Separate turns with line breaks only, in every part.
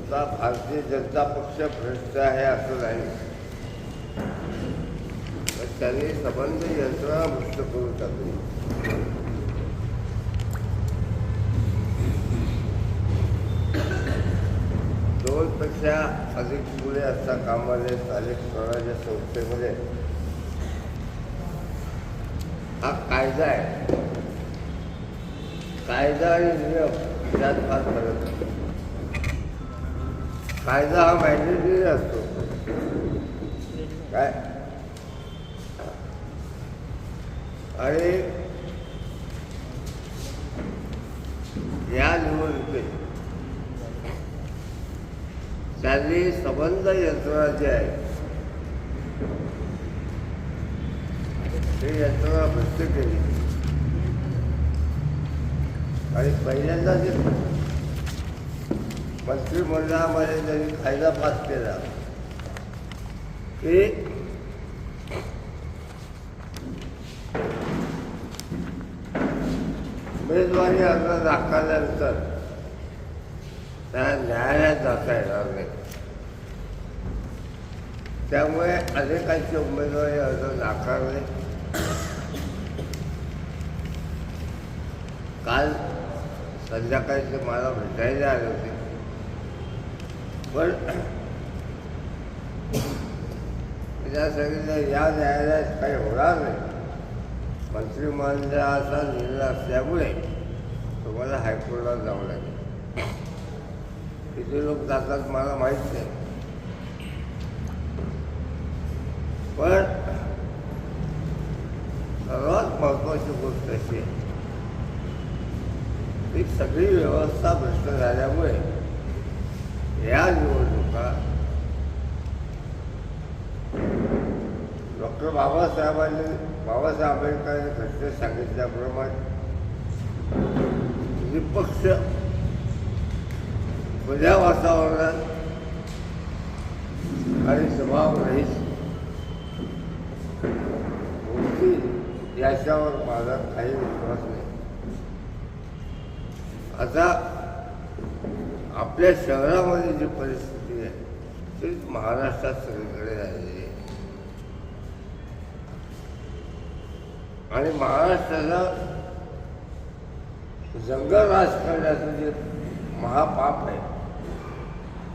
नुसता भारतीय जनता पक्ष भ्रष्ट आहे असं नाही, तर त्यांनी संबंध यंत्रणा भ्रष्ट करून टाकली. दोनपेक्षा अधिक मुले असता कामाने स्थानिक स्वराज्य संस्थेमध्ये. हा कायदा आहे, कायदा आणि नियम यात फार फरक आहे. कायदा हा मॅन्डेटरी असतो. काय आणि या निवडणुकीत त्यांनी संबंध यंत्रणा जी आहे ही यंत्रणा भ्रष्ट केली. आणि पहिल्यांदा जे मंत्रिमंडळामध्ये त्यांनी कायदा पास केला की उमेदवारी अर्ज दाखवल्यानंतर त्या न्यायालयात जाता येणार नाही. त्यामुळे अनेकांचे उमेदवारी अर्ज नाकारले. काल संध्याकाळी ते मला भेटायला आले होते, पण त्या सांगितलं या न्यायालयात काही होणार नाही. मंत्रिमंडळाचा निर्णय असल्यामुळे तुम्हाला हायकोर्टात जावं लागेल. किती लोक जातात मला माहीत नाही, पण सर्वात महत्त्वाची गोष्ट अशी आहे की सगळी व्यवस्था भ्रष्ट झाल्यामुळे या निवडणुका डॉक्टर बाबासाहेब आंबेडकरांनी घटनेत सांगितल्याप्रमाणे निपक्ष खुल्या वातावरणात आणि जबाबदारीत होती याच्यावर माझा काही विश्वास नाही. आता आपल्या शहरामध्ये जी परिस्थिती आहे ती महाराष्ट्रात सगळीकडे झालेली आहे. आणि महाराष्ट्राला जंगल राज करण्याचं जे महापाप आहे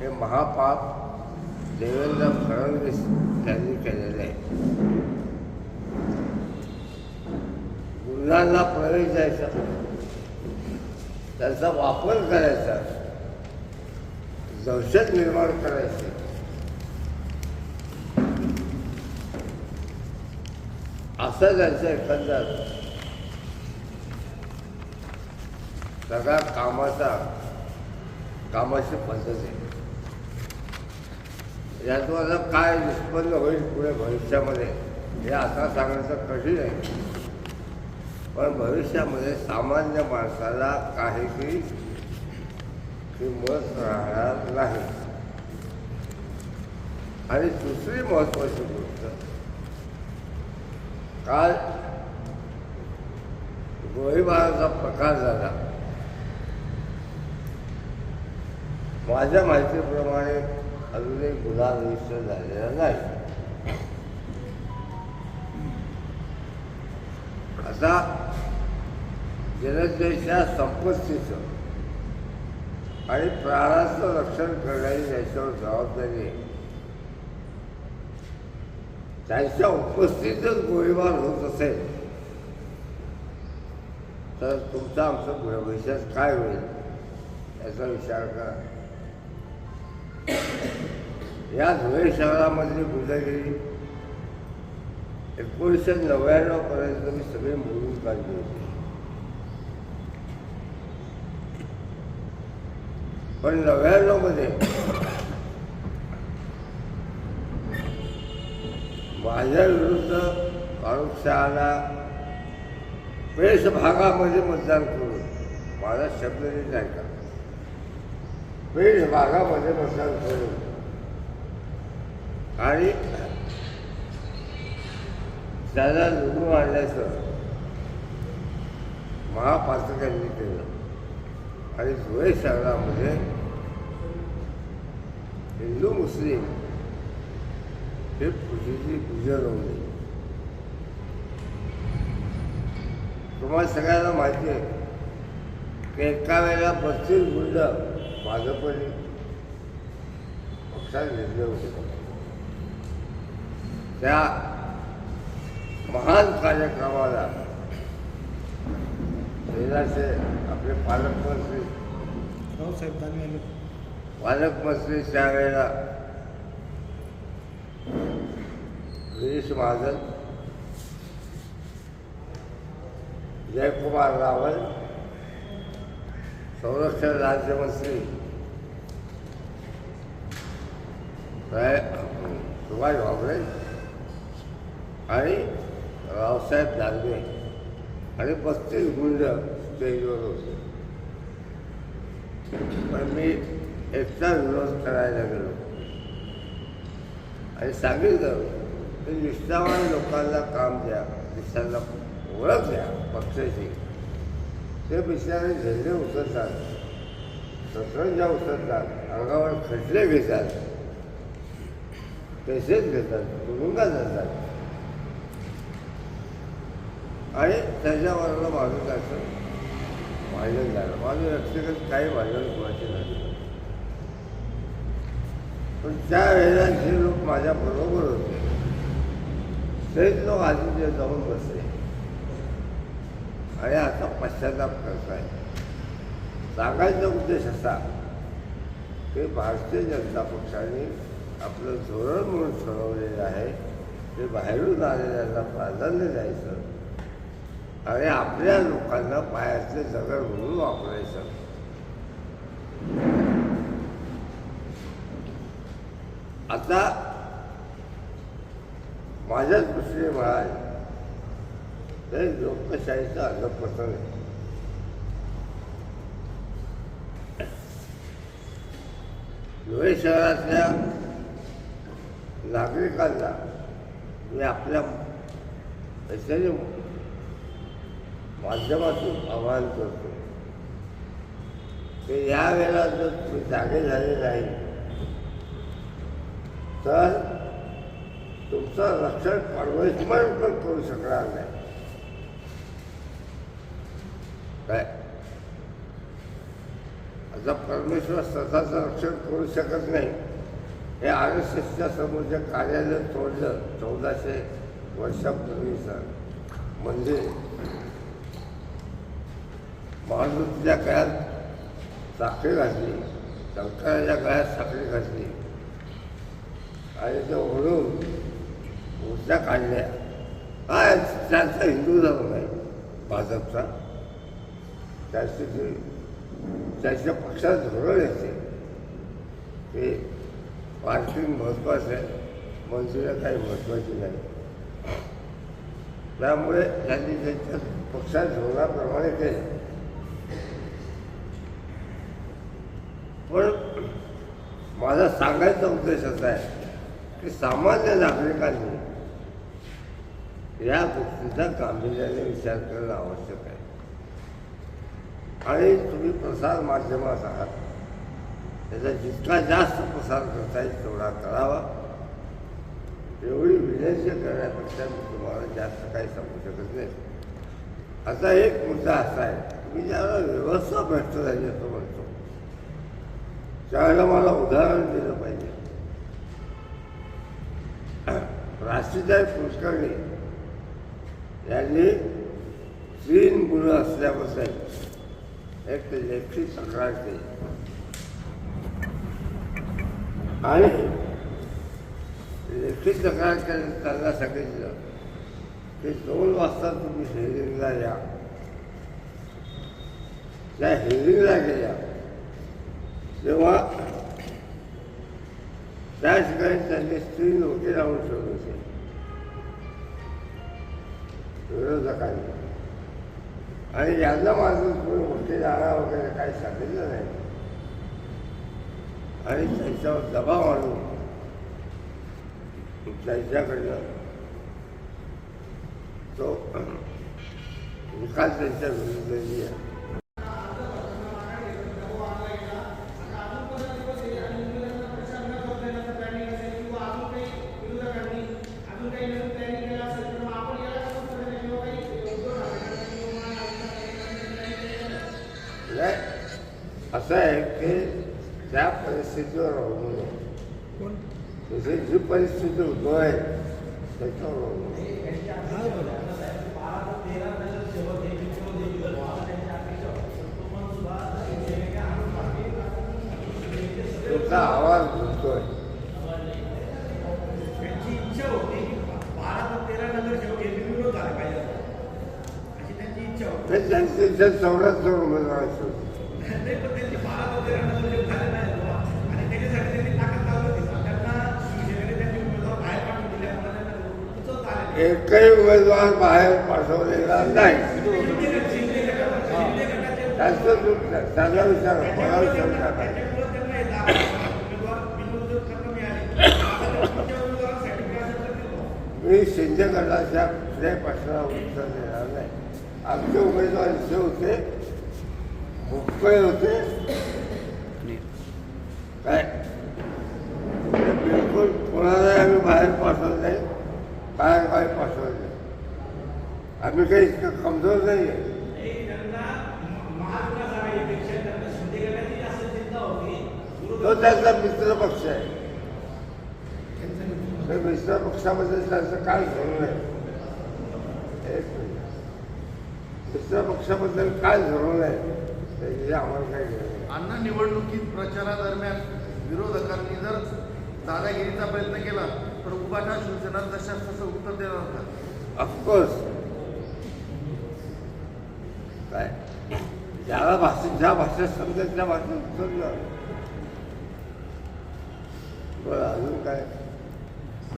हे महापाप देवेंद्र फडणवीस यांनी केलेलं आहे. गुन्ह्यांना प्रवेश द्यायचा, त्यांचा वापर करायचा, दहशत निर्माण करायची, असा त्यांचा एकंदर सगळा कामाची पद्धत आहे. यातून आता काय निष्पन्न होईल पुढे भविष्यामध्ये हे आता सांगण्याचं कठीण आहे, पण भविष्यामध्ये सामान्य माणसाला काहीही किंमत राहणार नाही. आणि दुसरी महत्त्वाची गोष्ट, काल गोळीबाराचा प्रकार झाला. माझ्या माहितीप्रमाणे अजूनही गुन्हा रजिस्टर झालेला नाही. आता जनतेच्या संपत्तीचं आणि प्राणाचं रक्षण करण्याची याच्यावर जबाबदारी आहे. त्यांच्या उपस्थितीतच गोळीबार होत असेल तर तुमचं आमचं भविष्यात काय होईल याचा विचार करा. या धुळे शहरामधली गुंडगिरी 1999 पर्यंत मी सगळी मोडून काढली होती, पण 99 मध्ये माझ्या विरुद्ध फारुख शहाला पेश भागामध्ये मतदान करून, माझा शब्द नीट ऐका, पेश भागामध्ये मतदान करून आणि त्याला निवडून आणल्याचं महापात्रकांनी केलं. आणि धुळे शहरामध्ये हिंदू मुस्लिम हे पूजेची पूजा नव्हती. तुम्हाला सगळ्यांना माहिती आहे की एका वेळेला 35 गुंड भाजपने पक्षात घेतले होते. त्या महान कार्यक्रमाला देशाचे आपले पालकमंत्री त्यावेळेला गिरीश महाजन, जयकुमार रावल, संरक्षण राज्यमंत्री सुभाष भामरे आणि रावसाहेब दानवे आणि 35 गुंड स्टेजवर होते. पण मी एकटा विरोध करायला गेलो आणि सांगितलं की निष्ठावान लोकांना काम द्या, देशाला ओळख द्या पक्षाची. ते बिचारे झेंडे उचलतात, शस्त्रंजा उचलतात, अंगावर खटले घेतात, पैसेच घेतात, तुरुंगात जातात आणि त्याच्यावरला माझं त्याचं भांडण झालं. माझं व्यक्तिगत काही भांडण कोणाचे झाले, पण त्यावेळेला जे लोक माझ्याबरोबर होते तेच लोक आधी जाऊन बसले आणि आता पश्चाताप करताय. सांगायचा उद्देश असा की भारतीय जनता पक्षाने आपलं धोरण म्हणून ठरवलेलं आहे ते बाहेरून आलेल्यांना प्राधान्य द्यायचं आणि आपल्या लोकांना पायातले दगड म्हणून वापरायचं. आता माझ्याच दृष्टीने म्हणाल तर लोकशाहीचं अधपतन आहे. धुळे शहरातल्या नागरिकांना मी आपल्या याच्याने माध्यमातून आवाहन करतो की यावेळेला जर तुम्ही जागे झाले नाही तर तुमचं रक्षण परमेश्वर पण करू शकणार नाही. काय आता परमेश्वर स्वतःचं रक्षण करू शकत नाही हे RSSच्या समोरच्या कार्यालय तोडलं 1400 वर्षापूर्वीचं मंदिर. महादूतच्या काळात साखळी घातली, शंकराच्या काळात साखळी घातली आणि ते ओढून मूर्त्या काढल्या. काय त्यांचा हिंदू धर्म आहे भाजपचा, त्याच्या पक्षात धोरण येते ते पार्किंग महत्त्वाचं आहे, मंजुऱ्या काही महत्त्वाची नाही. त्यामुळे त्यांनी त्यांच्या पक्षात धोरणाप्रमाणे केले. पण माझा सांगायचा उद्देश असा आहे की सामान्य नागरिकांनी या गोष्टीचा गांभीर्याने विचार करणं आवश्यक आहे. आणि तुम्ही प्रसार माध्यमात आहात, त्याचा जितका जास्त प्रसार करता येईल तेवढा करावा. एवढी विनंती करण्यापेक्षा मी तुम्हाला जास्त काही सांगू शकत नाही. आता एक मुद्दा असा आहे, मी ज्याला व्यवस्था भ्रष्ट झाली असं म्हणतो त्यावेळेला मला उदाहरण दिलं पाहिजे. राष्ट्रीय कुलकर्णी यांनी 3 गुन्हे असल्याबद्दल एक लेखी तक्रार केली आणि लेखी तक्रार त्यांना सांगितलं की 2 वाजता तुम्ही हिअरिंगला या. त्या हिअरिंगला गेल्या तेव्हा त्या ठिकाणी त्यांनी 3 नोटी लावून ठेवले होते विरोधकांनी आणि यांना माझं कोणी मोठी जागा वगैरे काही सांगितलं नाही आणि त्यांच्यावर दबाव आणून त्यांच्याकडनं तो निकाल त्यांच्या विरुद्ध दिला. कसं आहे की त्या परिस्थितीवर अवलंबून आहे.
कोण
जशी जी परिस्थिती उद्भवेल त्याच्यावर अवलंबून आहे.
हा बोला
तुमचा आवाज घुमतोय.
त्यांची इच्छा होती की 12 ते 13 नगरसेवक हे निवडून झाले पाहिजे अशी त्यांची इच्छा होती.
ते त्यांचे 84 उमेदवार होते.
नाही पण त्यांची 12 ते 13 नगरसेवक झाले नाही बुवा. आणि त्याच्यासाठी त्यांनी ताकद लावली होती. त्यांना शिवसेनेने त्यांचे उमेदवार बाहेर पाठवून दिल्यामुळे त्यांना उचलता आले नाही.
एकही उमेदवार बाहेर पाठवलेला नाही. त्याचा विचार मला विचार करा.
त्याच्यामुळे त्यांना हे दावा उमेदवार बिनविरोध करणं मिळाले. आता तुमच्या उमेदवारांसाठी मी असं करतो.
मी शिंदे गटाच्या कुठल्याही प्रश्नाला उत्तर देणार नाही. आमचे उमेदवार असे होते, भुक्कळे होते काय ते बिलकुल कोणालाही आम्ही बाहेर पाठवलं नाही, बाहेर पाठवलं नाही. आम्ही काही इतकं कमजोर नाही आहे. तो त्याचा मित्र पक्ष आहे. त्या मित्र पक्षाबद्दल त्याचं काय धोरण आहे? एक मिनिट. मित्र पक्षाबद्दल काय धोरण आहे त्याची आम्हाला काही घेणं नाही.
अण्णा निवडणुकीत प्रचारादरम्यान विरोधकांनी जर दादागिरीचा प्रयत्न केला तर उभाटा शिवसेना तशाच तसं उत्तर देणार का?
ऑफकोर्स. काय ज्याला ज्या भाषेत समजेल त्या भाषेत समजलं. बरं अजून काय